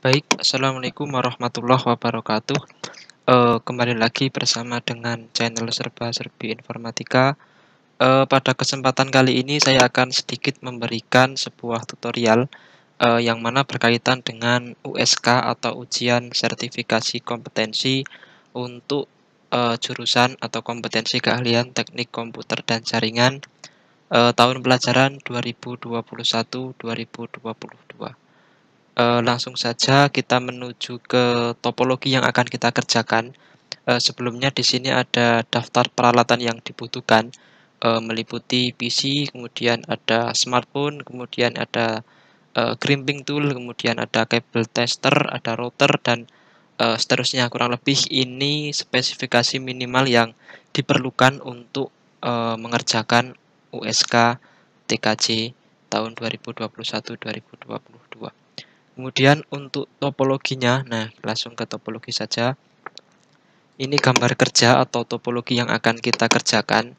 Baik, assalamualaikum warahmatullahi wabarakatuh. Kembali lagi bersama dengan channel Serba-serbi Informatika. Pada kesempatan kali ini saya akan sedikit memberikan sebuah tutorial yang mana berkaitan dengan USK atau ujian sertifikasi kompetensi untuk jurusan atau kompetensi keahlian teknik komputer dan jaringan tahun pelajaran 2021-2022. Langsung saja kita menuju ke topologi yang akan kita kerjakan. Sebelumnya di sini ada daftar peralatan yang dibutuhkan, meliputi PC, kemudian ada smartphone, kemudian ada crimping tool, kemudian ada kabel tester, ada router, dan seterusnya. Kurang lebih ini spesifikasi minimal yang diperlukan untuk mengerjakan USK TKJ tahun 2021-2022. Kemudian untuk topologinya, nah langsung ke topologi saja. Ini gambar kerja atau topologi yang akan kita kerjakan.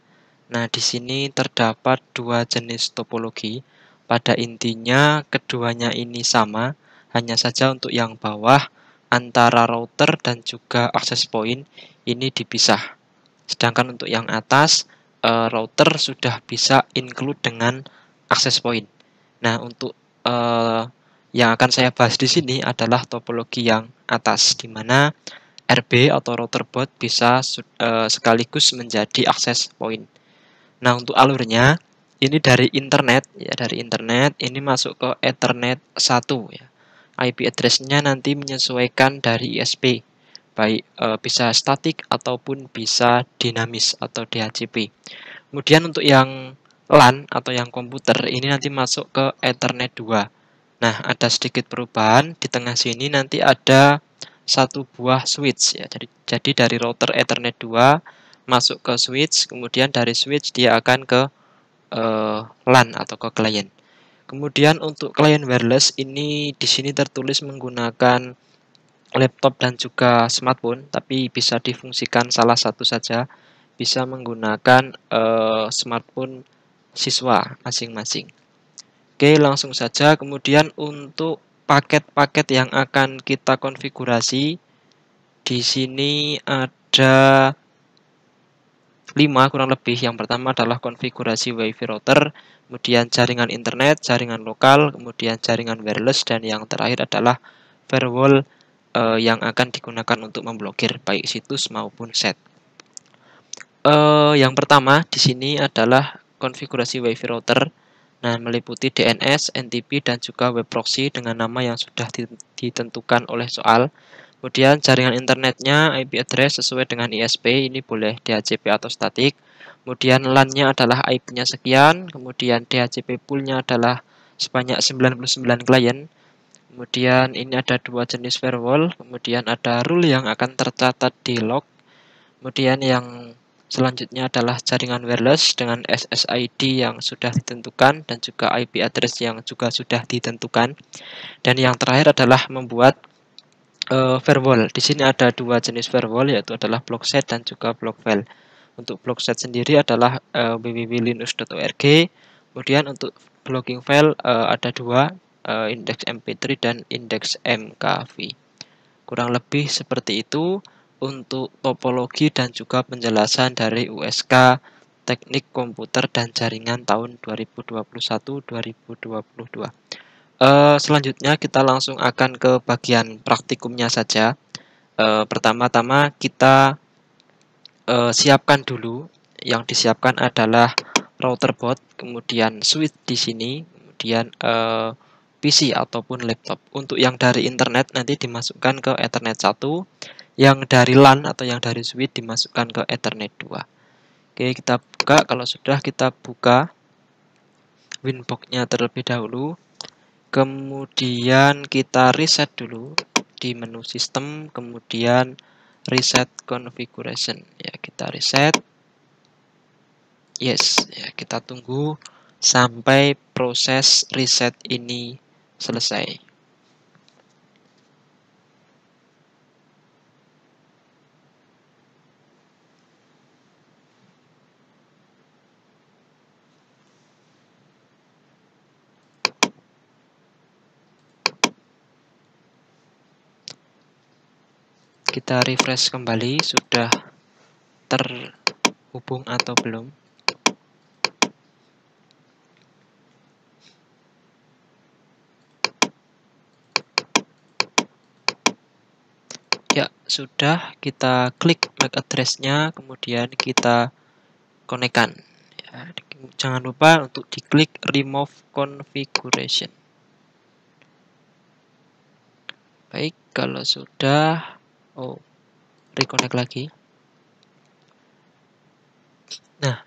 Nah, di sini terdapat dua jenis topologi. Pada intinya keduanya ini sama, hanya saja untuk yang bawah antara router dan juga access point ini dipisah. Sedangkan untuk yang atas, router sudah bisa include dengan access point. Nah, untuk yang akan saya bahas di sini adalah topologi yang atas, di mana RB atau router board bisa sekaligus menjadi access point. Nah, untuk alurnya ini dari internet ya, dari internet ini masuk ke Ethernet 1 ya. IP address-nya nanti menyesuaikan dari ISP, baik bisa statik ataupun bisa dinamis atau DHCP. Kemudian untuk yang LAN atau yang komputer ini nanti masuk ke Ethernet 2. Nah, ada sedikit perubahan di tengah sini nanti ada satu buah switch ya. Jadi dari router Ethernet 2 masuk ke switch, kemudian dari switch dia akan ke LAN atau ke client. Kemudian untuk client wireless ini di sini tertulis menggunakan laptop dan juga smartphone, tapi bisa difungsikan salah satu saja. Bisa menggunakan smartphone siswa masing-masing. Oke, langsung saja. Kemudian untuk paket-paket yang akan kita konfigurasi, di sini ada 5 kurang lebih. Yang pertama adalah konfigurasi WiFi router, kemudian jaringan internet, jaringan lokal, kemudian jaringan wireless, dan yang terakhir adalah firewall yang akan digunakan untuk memblokir baik situs maupun set. Yang pertama di sini adalah konfigurasi WiFi router. Nah, meliputi DNS, NTP, dan juga web proxy dengan nama yang sudah ditentukan oleh soal. Kemudian jaringan internetnya IP address sesuai dengan ISP, ini boleh DHCP atau statik. Kemudian LAN-nya adalah IP-nya sekian, kemudian DHCP pool-nya adalah sebanyak 99 klien. Kemudian ini ada dua jenis firewall, kemudian ada rule yang akan tercatat di log. Kemudian yang selanjutnya adalah jaringan wireless dengan SSID yang sudah ditentukan dan juga IP address yang juga sudah ditentukan. Dan yang terakhir adalah membuat firewall. Di sini ada dua jenis firewall, yaitu adalah blockset dan juga blockfile. Untuk blockset sendiri adalah www.linux.org. Kemudian untuk blocking file ada dua, index mp3 dan index mkv. Kurang lebih seperti itu untuk topologi dan juga penjelasan dari USK Teknik Komputer dan Jaringan tahun 2021-2022. Selanjutnya kita langsung akan ke bagian praktikumnya saja. Pertama-tama kita siapkan dulu. Yang disiapkan adalah router board, kemudian switch di sini, kemudian PC ataupun laptop. Untuk yang dari internet nanti dimasukkan ke Ethernet 1, yang dari LAN atau yang dari switch dimasukkan ke Ethernet 2. Oke, kita buka. Kalau sudah, kita buka Winbox-nya terlebih dahulu. Kemudian kita reset dulu di menu sistem, kemudian reset configuration. Ya, kita reset. Yes, ya, kita tunggu sampai proses reset ini selesai. Kita refresh kembali, sudah terhubung atau belum. Ya, sudah. Kita klik MAC address-nya, kemudian kita konekkan. Ya, jangan lupa untuk diklik remove configuration. Baik, kalau sudah, reconnect lagi. Nah,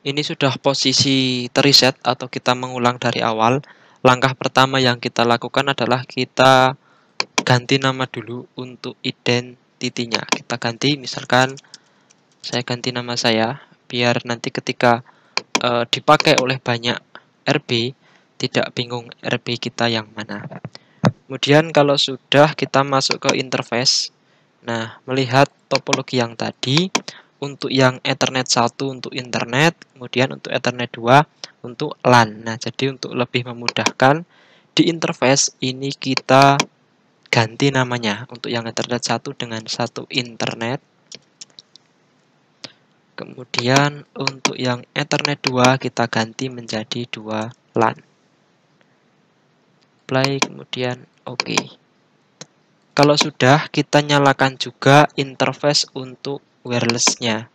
ini sudah posisi terreset atau kita mengulang dari awal. Langkah pertama yang kita lakukan adalah kita ganti nama dulu untuk identitinya. Kita ganti, misalkan saya ganti nama saya, biar nanti ketika dipakai oleh banyak RB, tidak bingung RB kita yang mana. Kemudian kalau sudah, kita masuk ke interface. Nah, melihat topologi yang tadi, untuk yang Ethernet 1 untuk internet, kemudian untuk Ethernet 2 untuk LAN. Nah, jadi untuk lebih memudahkan, di interface ini kita ganti namanya. Untuk yang Ethernet 1 dengan 1 internet. Kemudian untuk yang Ethernet 2 kita ganti menjadi 2 LAN. Apply, kemudian OK. Kalau sudah, kita nyalakan juga interface untuk wireless-nya.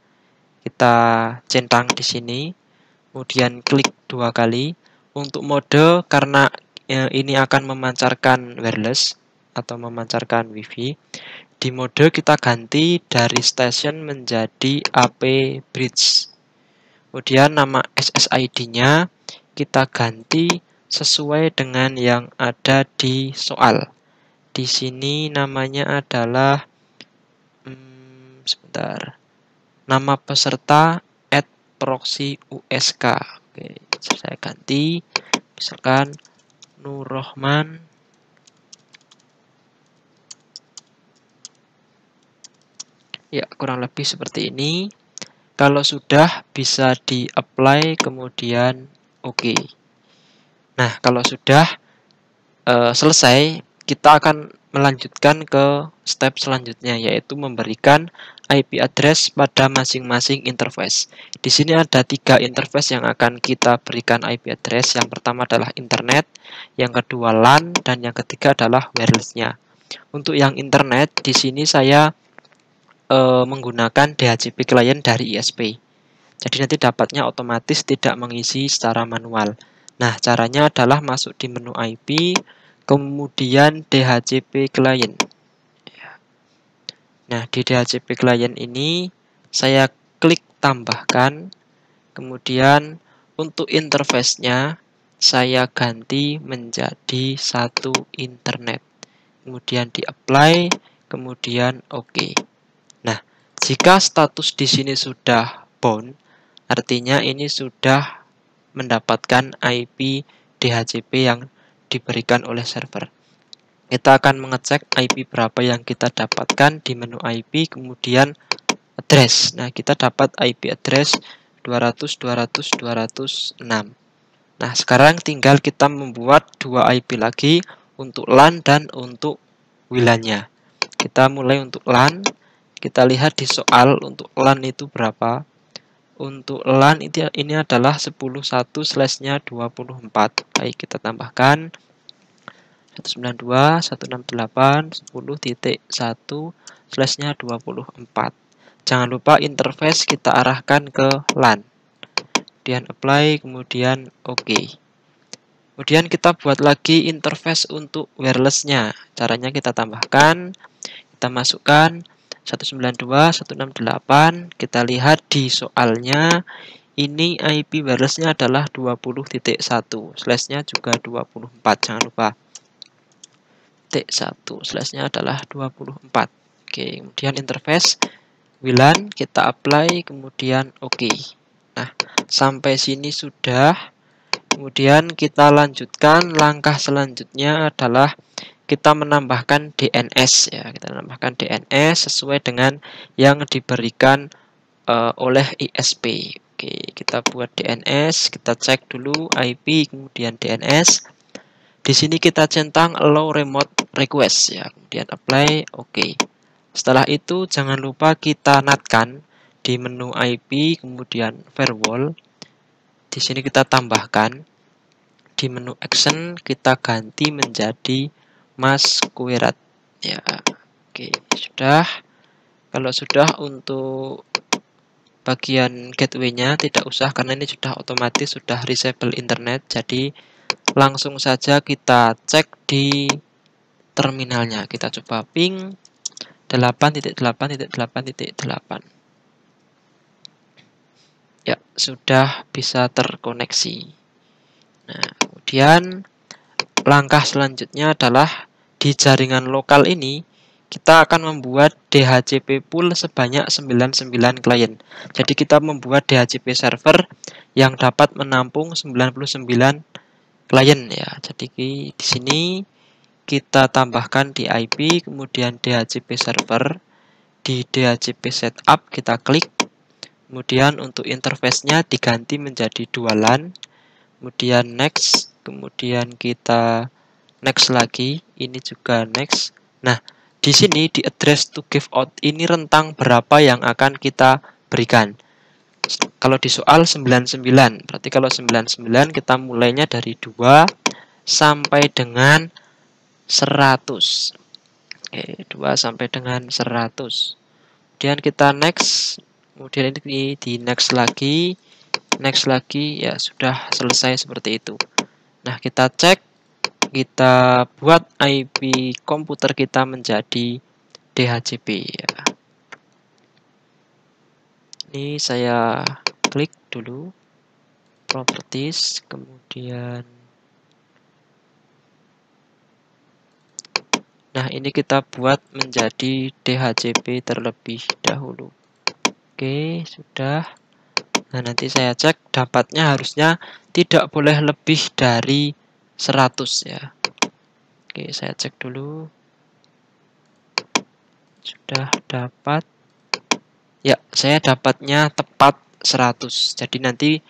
Kita centang di sini, kemudian klik 2 kali. Untuk mode, karena ini akan memancarkan wireless atau memancarkan WiFi, di mode kita ganti dari station menjadi AP bridge. Kemudian nama SSID-nya kita ganti sesuai dengan yang ada di soal. Di sini namanya adalah sebentar. Nama peserta @proxy_usk. Oke, saya ganti misalkan Nurrohman. Ya, kurang lebih seperti ini. Kalau sudah, bisa di-apply, kemudian OK. Nah, kalau sudah selesai, kita akan melanjutkan ke step selanjutnya, yaitu memberikan IP address pada masing-masing interface. Di sini ada 3 interface yang akan kita berikan IP address. Yang pertama adalah internet, yang kedua LAN, dan yang ketiga adalah wireless-nya. Untuk yang internet, di sini saya menggunakan DHCP client dari ISP. Jadi nanti dapatnya otomatis, tidak mengisi secara manual. Nah, caranya adalah masuk di menu IP, kemudian DHCP client. Nah, di DHCP client ini saya klik tambahkan, kemudian untuk interface-nya saya ganti menjadi 1 internet. Kemudian di-apply, kemudian OK. Nah, jika status di sini sudah bound, artinya ini sudah mendapatkan IP DHCP yang diberikan oleh server. Kita akan mengecek IP berapa yang kita dapatkan di menu IP, kemudian address. Nah, kita dapat IP address 200.200.206. Nah, sekarang tinggal kita membuat 2 IP lagi untuk LAN dan untuk WLAN-nya. Kita mulai untuk LAN. Kita lihat di soal untuk LAN itu berapa. Untuk LAN ini adalah 10.1/24. Baik, kita tambahkan 192.168.10.1/24. Jangan lupa interface kita arahkan ke LAN. Kemudian apply, kemudian OK. Kemudian kita buat lagi interface untuk wireless-nya. Caranya kita tambahkan, kita masukkan 192.168. Kita lihat di soalnya, ini IP wireless-nya adalah 20.1, slash-nya juga 24. Jangan lupa. T1 slash-nya adalah 24. Oke, kemudian interface WLAN kita apply, kemudian OK. Nah, sampai sini sudah. Kemudian kita lanjutkan, langkah selanjutnya adalah kita menambahkan DNS ya. Kita menambahkan DNS sesuai dengan yang diberikan oleh ISP. Oke, kita buat DNS, kita cek dulu IP, kemudian DNS. Di sini kita centang allow remote request ya, kemudian apply, OK. Setelah itu jangan lupa kita natkan di menu IP, kemudian firewall. Di sini kita tambahkan di menu action, kita ganti menjadi masquerade. Ya, oke, sudah. Kalau sudah, untuk bagian gateway-nya tidak usah karena ini sudah otomatis sudah reachable internet. Jadi langsung saja kita cek di terminalnya. Kita coba ping 8.8.8.8. Ya, sudah bisa terkoneksi. Nah, kemudian langkah selanjutnya adalah di jaringan lokal ini kita akan membuat DHCP pool sebanyak 99 klien. Jadi kita membuat DHCP server yang dapat menampung 99 klien ya. Jadi di sini kita tambahkan di IP, kemudian DHCP server, di DHCP setup kita klik, kemudian untuk interface-nya diganti menjadi 2 LAN, kemudian next, kemudian kita next lagi, ini juga next. Nah, di sini di address to give out ini rentang berapa yang akan kita berikan. Kalau di soal 99, berarti kalau 99 kita mulainya dari 2 sampai dengan 100. Oke, 2 sampai dengan 100. Kemudian kita next, kemudian ini di next lagi, ya sudah selesai seperti itu. Nah, kita cek, kita buat IP komputer kita menjadi DHCP ya. Ini saya klik dulu properties, kemudian nah ini kita buat menjadi DHCP terlebih dahulu. Oke, sudah. Nah, nanti saya cek dapatnya harusnya tidak boleh lebih dari 100 ya. Oke, saya cek dulu. Sudah dapat. Ya, saya dapatnya tepat 100. Jadi nanti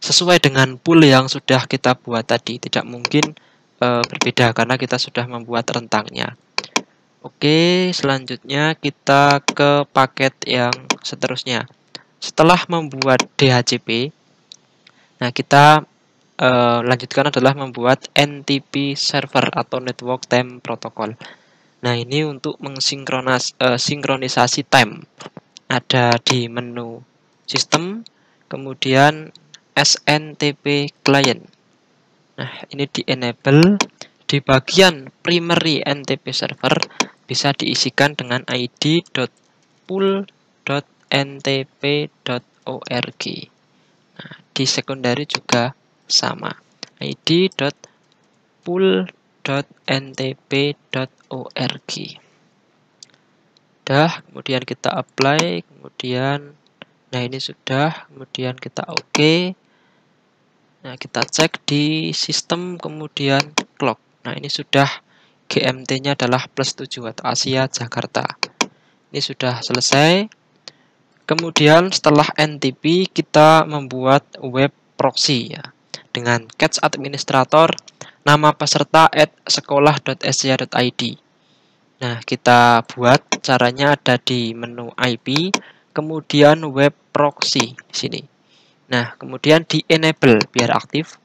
sesuai dengan pool yang sudah kita buat tadi. Tidak mungkin berbeda karena kita sudah membuat rentangnya. Oke, selanjutnya kita ke paket yang seterusnya. Setelah membuat DHCP, nah kita lanjutkan adalah membuat NTP server atau Network Time Protocol. Nah, ini untuk sinkronisasi time. Ada di menu sistem, kemudian SNTP client. Nah, ini di enable. Di bagian primary NTP server bisa diisikan dengan id.pool.ntp.org. Nah, di secondary juga sama. id.pool.ntp.org. Sudah, kemudian kita apply, kemudian nah ini sudah, kemudian kita oke. Nah, kita cek di sistem, kemudian clock. Nah, ini sudah GMT-nya adalah +7 atau Asia Jakarta. Ini sudah selesai. Kemudian setelah NTP kita membuat web proxy ya. Dengan catch administrator, nama peserta @sekolah.sca.id. Nah, kita buat caranya ada di menu IP, kemudian web proxy di sini. Nah, kemudian di enable biar aktif.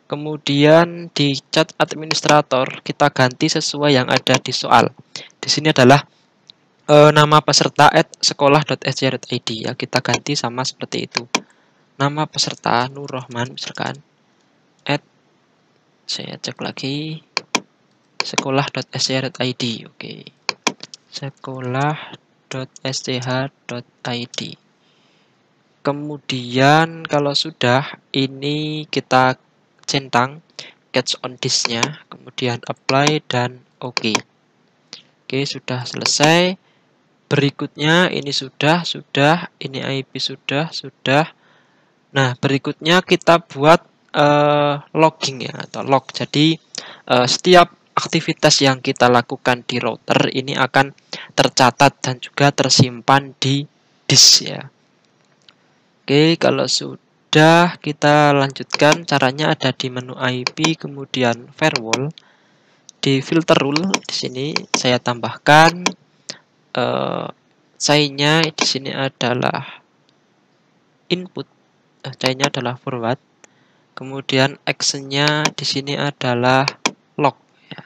Kemudian di chat administrator kita ganti sesuai yang ada di soal. Di sini adalah nama peserta @sekolah.sca.id ya, kita ganti sama seperti itu. Nama peserta Nur Rahman misalkan saya cek lagi sekolah.sca.id. Oke. sekolah.sch.id. Kemudian kalau sudah ini kita centang catch on disk-nya, kemudian apply dan oke. Oke, sudah selesai. Berikutnya ini sudah, ini IP sudah. Nah, berikutnya kita buat logging ya atau log. Jadi setiap aktivitas yang kita lakukan di router ini akan tercatat dan juga tersimpan di disk ya. Oke, kalau sudah kita lanjutkan, caranya ada di menu IP, kemudian firewall. Di filter rule di sini saya tambahkan chainnya di sini adalah input, chainnya adalah forward. Kemudian actionnya di sini adalah lock. Ya.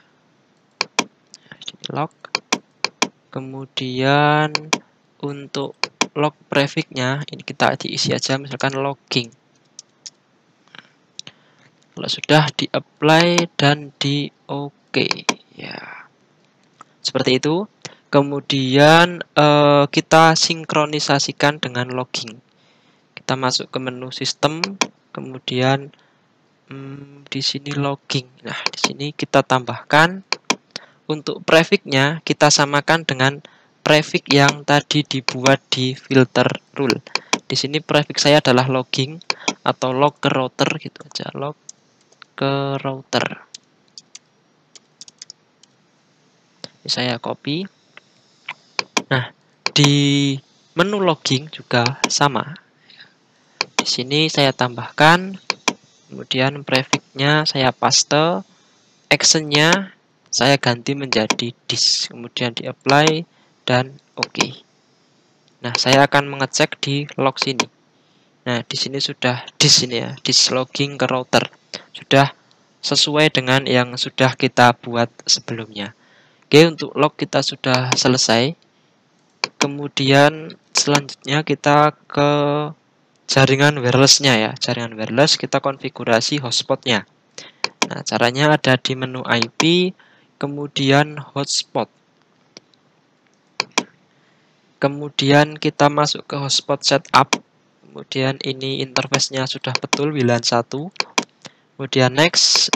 Lock. Kemudian untuk log prefixnya ini kita diisi aja, misalkan logging. Kalau sudah di apply dan di OK, ya seperti itu. Kemudian kita sinkronisasikan dengan logging. Kita masuk ke menu sistem, kemudian di sini logging. Nah, di sini kita tambahkan untuk prefixnya kita samakan dengan prefix yang tadi dibuat di filter rule. Di sini prefix saya adalah logging atau log ke router gitu aja, log ke router. Ini saya copy. Nah, di menu logging juga sama. Di sini saya tambahkan, kemudian prefixnya saya paste, actionnya saya ganti menjadi this, kemudian di apply dan OK. Nah, saya akan mengecek di log sini. Nah, di sini sudah this ini ya, this logging ke router. Sudah sesuai dengan yang sudah kita buat sebelumnya. Oke, untuk log kita sudah selesai. Kemudian selanjutnya kita ke jaringan wireless-nya ya. Jaringan wireless kita konfigurasi hotspot-nya. Nah, caranya ada di menu IP, kemudian hotspot. Kemudian kita masuk ke hotspot setup. Kemudian ini interface-nya sudah betul WLAN 1. Kemudian next.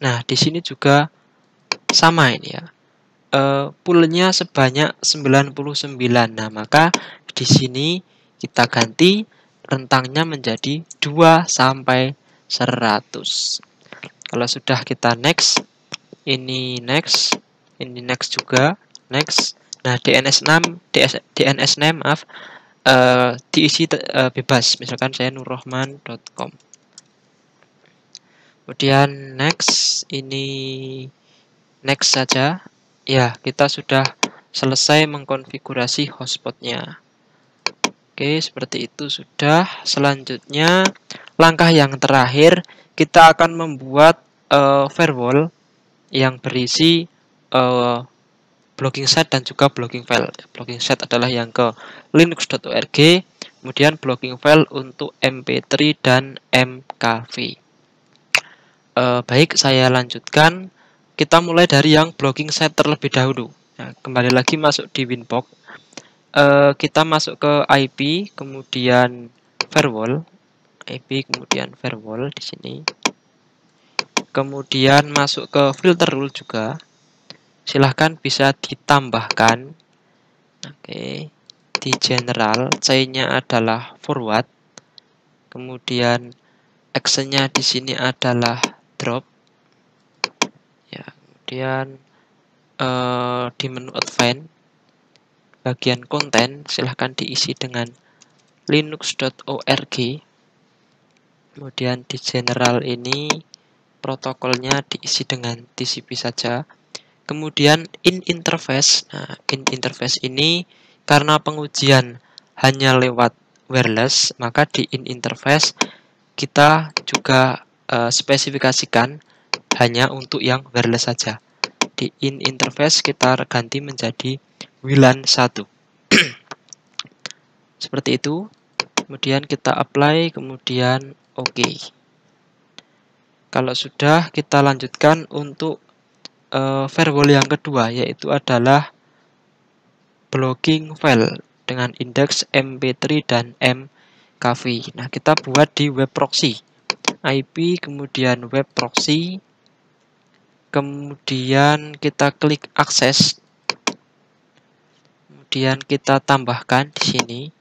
Nah, di sini juga sama ini ya. Poolnya sebanyak 99. Nah, maka di sini kita ganti rentangnya menjadi 2 sampai 100. Kalau sudah kita next, ini next juga, next. Nah, DNS name maaf, diisi bebas. Misalkan saya nurrohman.com. Kemudian next, ini next saja. Ya, kita sudah selesai mengkonfigurasi hotspotnya. Oke, seperti itu sudah. Selanjutnya, langkah yang terakhir, kita akan membuat firewall yang berisi blocking set dan juga blocking file. Blocking set adalah yang ke linux.org, kemudian blocking file untuk mp3 dan mkv. Baik, saya lanjutkan. Kita mulai dari yang blocking set terlebih dahulu. Nah, kembali lagi masuk di Winbox. Kita masuk ke IP, kemudian firewall. IP, kemudian firewall di sini. Kemudian masuk ke filter rule juga. Silahkan bisa ditambahkan. Oke, di general, chainnya adalah forward. Kemudian actionnya di sini adalah drop. Ya, kemudian di menu advance, bagian konten silahkan diisi dengan linux.org. Kemudian di general ini protokolnya diisi dengan TCP saja. Kemudian in interface. Nah, in interface ini karena pengujian hanya lewat wireless, maka di in interface kita juga spesifikasikan hanya untuk yang wireless saja. Di in interface kita ganti menjadi WLAN 1. Seperti itu. Kemudian kita apply, kemudian OK. Kalau sudah, kita lanjutkan untuk firewall yang kedua, yaitu adalah blocking file dengan indeks mp3 dan mkv. Nah, kita buat di web proxy. IP, kemudian web proxy, kemudian kita klik akses, kemudian kita tambahkan di sini.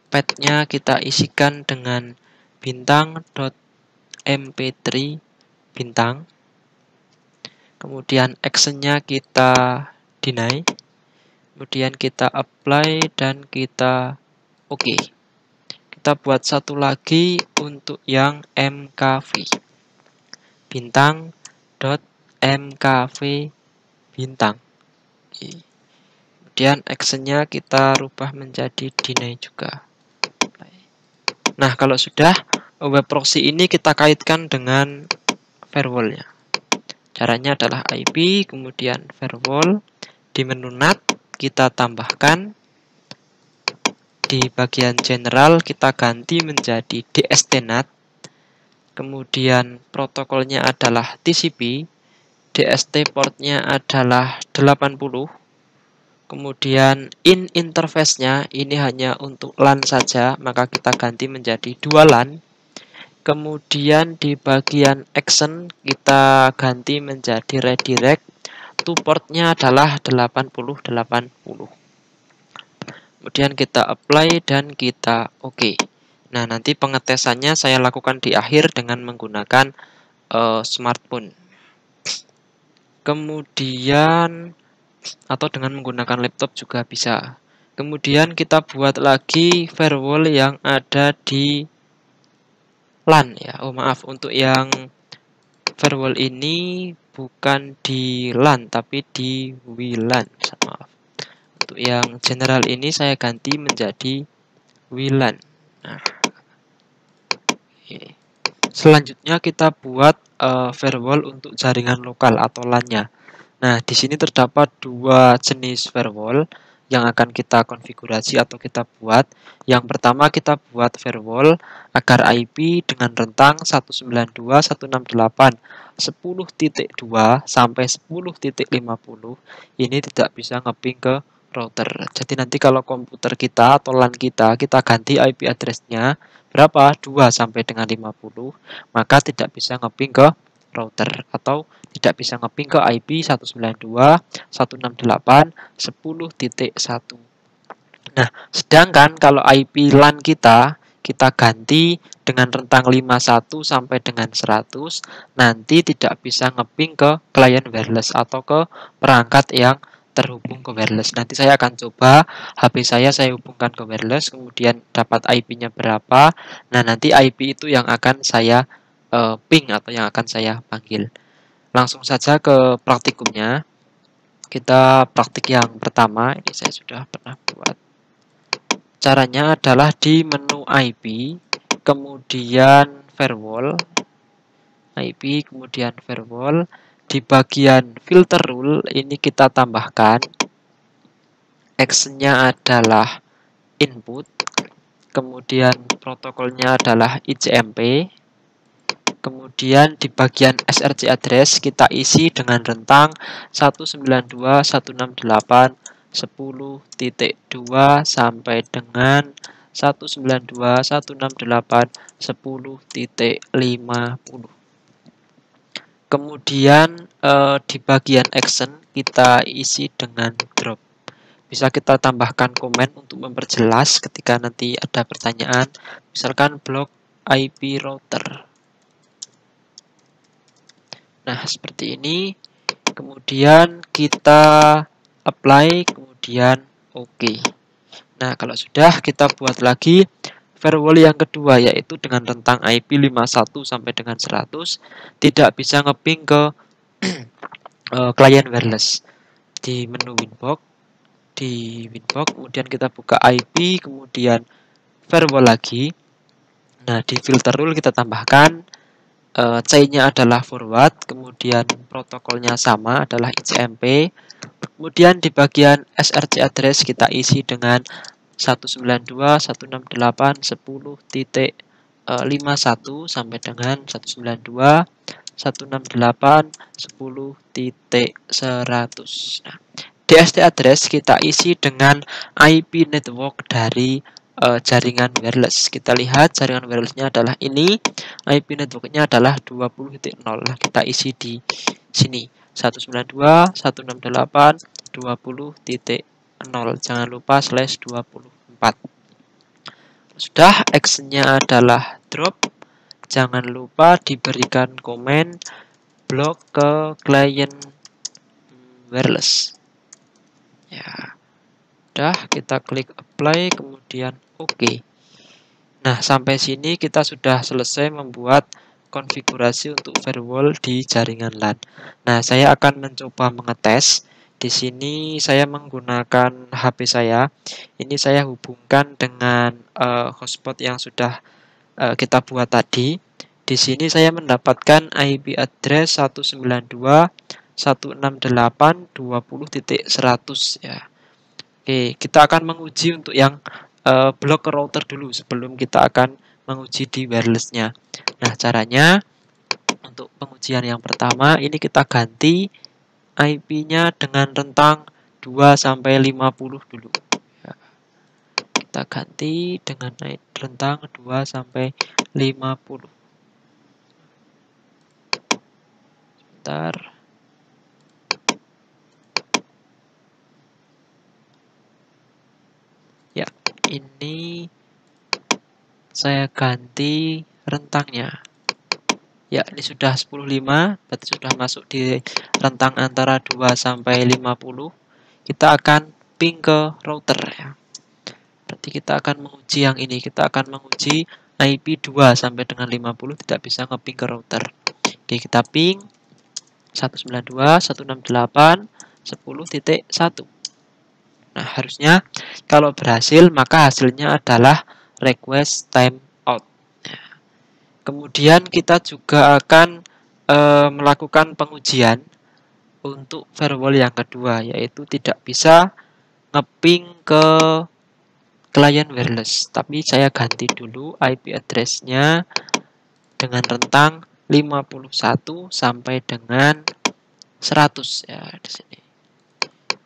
Path-nya kita isikan dengan bintang.mp3 bintang. Kemudian action-nya kita deny. Kemudian kita apply dan kita OK. Kita buat satu lagi untuk yang mkv. Bintang.mkv bintang. Kemudian actionnya kita rubah menjadi deny juga. Nah, kalau sudah, web proxy ini kita kaitkan dengan firewall-nya. Caranya adalah IP, kemudian firewall, di menu NAT kita tambahkan, di bagian general kita ganti menjadi DST-NAT, kemudian protokolnya adalah TCP, DST portnya adalah 80, kemudian in interface-nya ini hanya untuk LAN saja, maka kita ganti menjadi 2 LAN. Kemudian di bagian action kita ganti menjadi redirect, to portnya adalah 8080. Kemudian kita apply dan kita OK. Nah, nanti pengetesannya saya lakukan di akhir dengan menggunakan smartphone. Kemudian atau dengan menggunakan laptop juga bisa. Kemudian kita buat lagi firewall yang ada di LAN ya. Oh maaf, untuk yang firewall ini bukan di LAN tapi di WLAN. Maaf. Untuk yang general ini saya ganti menjadi WLAN. Nah, okay. Selanjutnya kita buat firewall untuk jaringan lokal atau LAN-nya. Nah, di sini terdapat 2 jenis firewall yang akan kita konfigurasi atau kita buat. Yang pertama kita buat firewall agar IP dengan rentang 192.168.10.2 sampai 10.50 ini tidak bisa ngeping ke router. Jadi nanti kalau komputer kita atau LAN kita ganti IP address-nya berapa? 2 sampai dengan 50, maka tidak bisa ngeping ke router atau tidak bisa ngeping ke IP 192.168.10.1. Nah, sedangkan kalau IP LAN kita ganti dengan rentang 51 sampai dengan 100, nanti tidak bisa ngeping ke klien wireless atau ke perangkat yang terhubung ke wireless. Nanti saya akan coba HP saya hubungkan ke wireless, kemudian dapat IP-nya berapa. Nah, nanti IP itu yang akan saya ping atau yang akan saya panggil. Langsung saja ke praktikumnya. Kita praktik yang pertama, ini saya sudah pernah buat. Caranya adalah di menu IP, kemudian firewall, IP, kemudian firewall. Di bagian filter rule, ini kita tambahkan. Actionnya adalah input, kemudian protokolnya adalah ICMP. Kemudian di bagian SRC address kita isi dengan rentang 192.168.10.2 sampai dengan 192.168.10.50. Kemudian di bagian action kita isi dengan drop. Bisa kita tambahkan komen untuk memperjelas ketika nanti ada pertanyaan, misalkan blok IP router. Nah, seperti ini. Kemudian kita apply, kemudian OK. Nah, kalau sudah, kita buat lagi firewall yang kedua, yaitu dengan rentang IP 51 sampai dengan 100, tidak bisa ngeping ke klien wireless. Di menu Winbox, kemudian kita buka IP, kemudian firewall lagi. Nah, di filter rule kita tambahkan C-nya adalah forward, kemudian protokolnya sama adalah ICMP. Kemudian di bagian SRC address kita isi dengan 192.168.10.51 sampai dengan 192.168.10.100. Nah, DST address kita isi dengan IP network dari jaringan wireless. Kita lihat jaringan wirelessnya adalah ini, IP networknya adalah 20.0. Nah, kita isi di sini 192.168.20.0. Jangan lupa /24. Sudah, actionnya adalah drop. Jangan lupa diberikan komen blok ke klien wireless. Ya. Sudah, kita klik apply, kemudian OK. Nah, sampai sini kita sudah selesai membuat konfigurasi untuk firewall di jaringan LAN. Nah, saya akan mencoba mengetes. Di di sini saya menggunakan HP saya. Ini saya hubungkan dengan hotspot yang sudah kita buat tadi. Di sini saya mendapatkan IP address 192.168.20.100 ya. Oke, kita akan menguji untuk yang blok router dulu sebelum kita akan menguji di wirelessnya. Nah, caranya untuk pengujian yang pertama ini kita ganti IP-nya dengan rentang 2 sampai 50 dulu. Ya, kita ganti dengan rentang 2 sampai 50. Sebentar. Ya, ini saya ganti rentangnya. Ya, ini sudah 10.5, berarti sudah masuk di rentang antara 2 sampai 50. Kita akan ping ke router ya. Berarti kita akan menguji yang ini. Kita akan menguji IP 2 sampai dengan 50 tidak bisa nge-ping ke router. Oke, kita ping 192.168.10.1. Nah, harusnya kalau berhasil maka hasilnya adalah request timeout. Kemudian kita juga akan melakukan pengujian untuk firewall yang kedua, yaitu tidak bisa nge-ping ke klien wireless. Tapi saya ganti dulu IP address-nya dengan rentang 51 sampai dengan 100 ya di sini.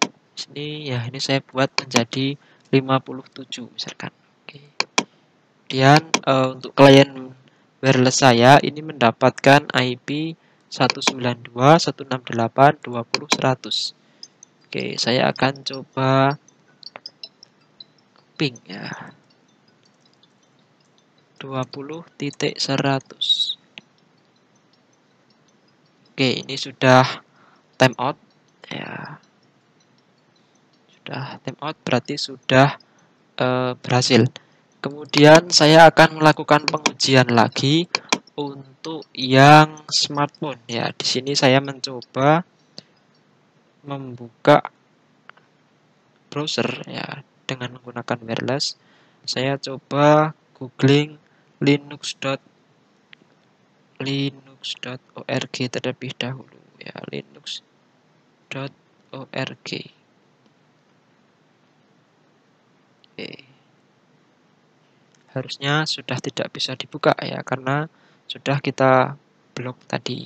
Di sini ya ini saya buat menjadi 57 misalkan. Oke. Kemudian untuk klien wireless saya ini mendapatkan IP 192.168.20.100. Oke, saya akan coba ping ya. 20.100. Oke, ini sudah timeout ya. Sudah timeout berarti sudah berhasil. Kemudian saya akan melakukan pengujian lagi untuk yang smartphone ya. Di sini saya mencoba membuka browser ya dengan menggunakan wireless. Saya coba googling linux.org terlebih dahulu ya, linux.org. Oke. Harusnya sudah tidak bisa dibuka ya karena sudah kita blok tadi.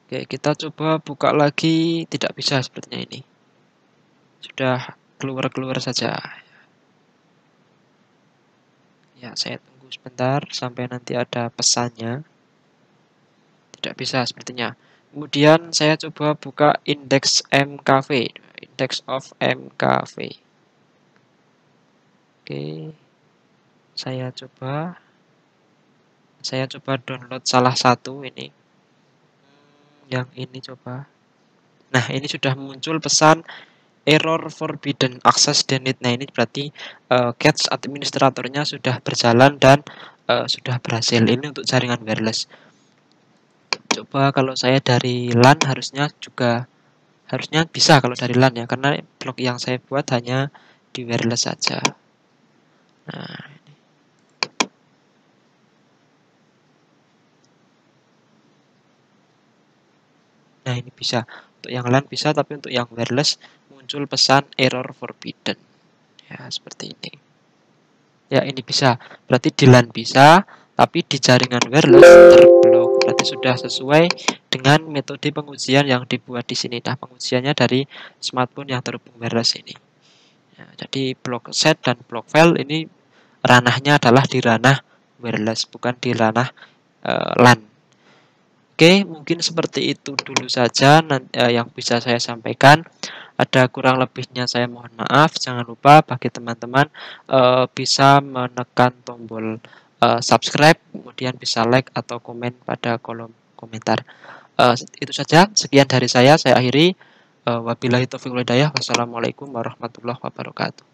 Oke, kita coba buka lagi, tidak bisa sepertinya ini. Sudah keluar-keluar saja. Ya, saya tunggu sebentar sampai nanti ada pesannya. Tidak bisa sepertinya. Kemudian saya coba buka index mkv, index of mkv. Oke, saya coba download salah satu ini. Yang ini coba. Nah, ini sudah muncul pesan error forbidden access denied. Nah, ini berarti cache administratornya sudah berjalan dan sudah berhasil. Ini untuk jaringan wireless. Coba kalau saya dari LAN harusnya bisa kalau dari LAN ya, karena blok yang saya buat hanya di wireless saja. Nah, ini bisa. Untuk yang LAN bisa, tapi untuk yang wireless muncul pesan error forbidden. Ya, seperti ini. Ya, ini bisa. Berarti di LAN bisa, tapi di jaringan wireless terblok. Berarti sudah sesuai dengan metode pengujian yang dibuat di sini. Nah, pengujiannya dari smartphone yang terhubung wireless ini. Ya, jadi block set dan block file ini ranahnya adalah di ranah wireless, bukan di ranah LAN. Oke, mungkin seperti itu dulu saja yang bisa saya sampaikan. Ada kurang lebihnya saya mohon maaf. Jangan lupa bagi teman-teman bisa menekan tombol subscribe, kemudian bisa like atau komen pada kolom komentar. Itu saja, sekian dari saya akhiri. Wabillahi taufiq wal hidayah. Wassalamualaikum warahmatullahi wabarakatuh.